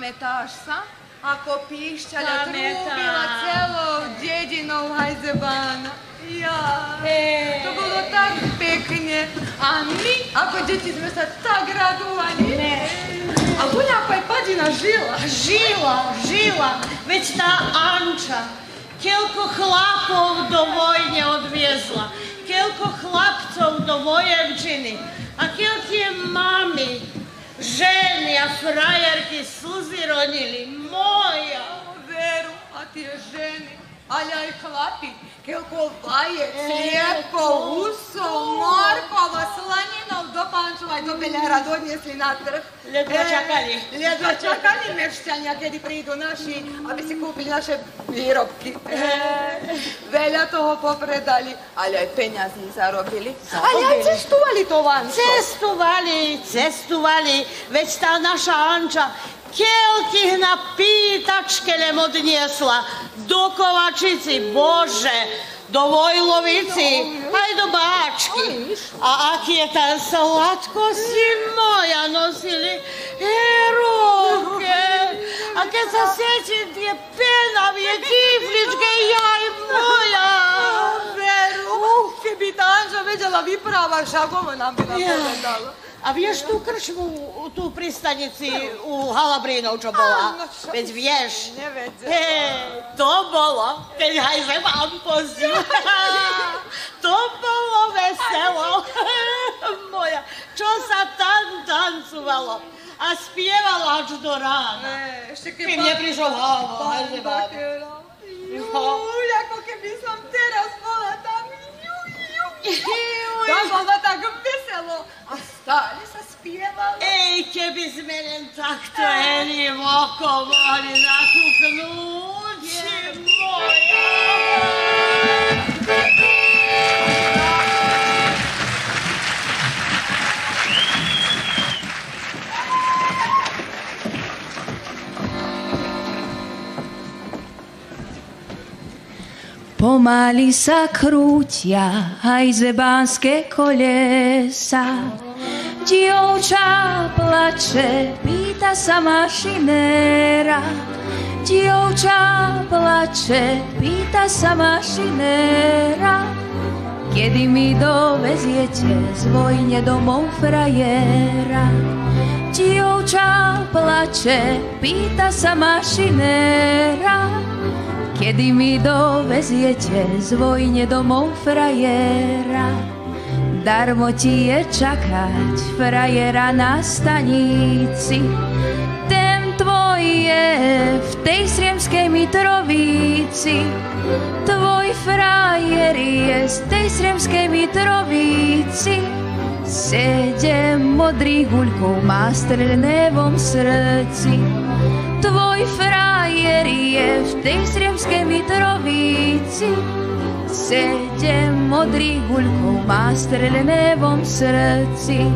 Pamätáš sa, ako píšťaľa trúbila celou dedinou Hajzebána? To bolo tak pekne. A my, ako deti, sme sa tak radovali. A voľako aj Padina žila. Žila. Veď tá Anča, keľko chlapov do vojne odviezla, keľko chlapcov do vojenčiny a keľké mami, ženy a frajerky slzy ronili. Moja. Veru, a tie ženy, ale aj chlapi, keľko vajec, liepkov, husov, morkov a slaninov do Pančova aj do Belehradu odniesli na trh. Ledva čakali mešťania, kedy prídu naši, aby si kúpili naše výrobky. Veľa toho popredali, ale aj peňazí zarobili. Ale aj cestovali to Vančo. Cestovali, veď tá naša Anča keľkých na pýtačke nem odniesla do Kovačici, Bože, do Vojlovici, aj do Báčky. A aký je tam sladkosti moja nosili, ruke. A keď sa sieti tie penavie kýfličke, jaj moja. Veru, keby tá Anža vedela vyprávať šagovo, nám by nám povedala. A vieš tú krčmu, tú pri stanici u Halabrínov, čo bola? Veď vieš. Nevedela. To bolo, keď Hajzebán pozdil. To bolo veselo. Moja, čo sa tam tancovalo a spievalo až do rána. Kým neprišiel Hajzebán. Juj, ako keby som teraz bola tam. To bolo tak veselo a stále sa spievalo. Keby sme len takto jedným okom mohli nakúknúť, moja. Pomaly sa krútia hajzebánske kolesa. Dievča plače, pýta sa mašinéra. Dievča plače, pýta sa mašinéra. Kedy mi doveziete z vojne domov frajera? Dievča plače, pýta sa mašinéra. Kedy mi doveziete z vojne domov frajera? Darmo ti je čakať frajera na stanici. Ten tvoj je v tej Sriemskej Mitrovici. Tvoj frajer je z tej Sriemskej Mitrovici. 7 modrých guľkov má strelené vom srdci. Tvoj frajer je v tej Sriemskej Mitrovici. 7 modrých guľkov má strelené vom srdci.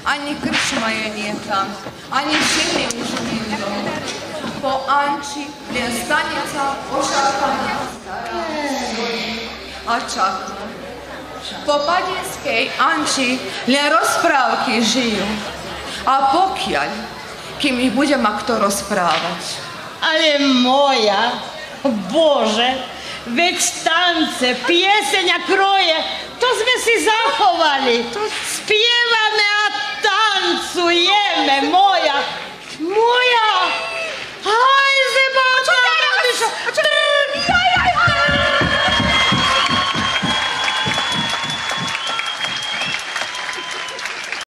Ani krčmaje nije tam, ani žene už nije doma. Po Anči je stanica ošakana stara, a čakno. Po Padinskej Anči le rozprávky žijú. A pokiaľ, kým ich budem ma kto rozprávať. Ale moja, Bože, veď tance, pieseň a kroje, to sme si zachovali. Spievame a tancujeme, moja.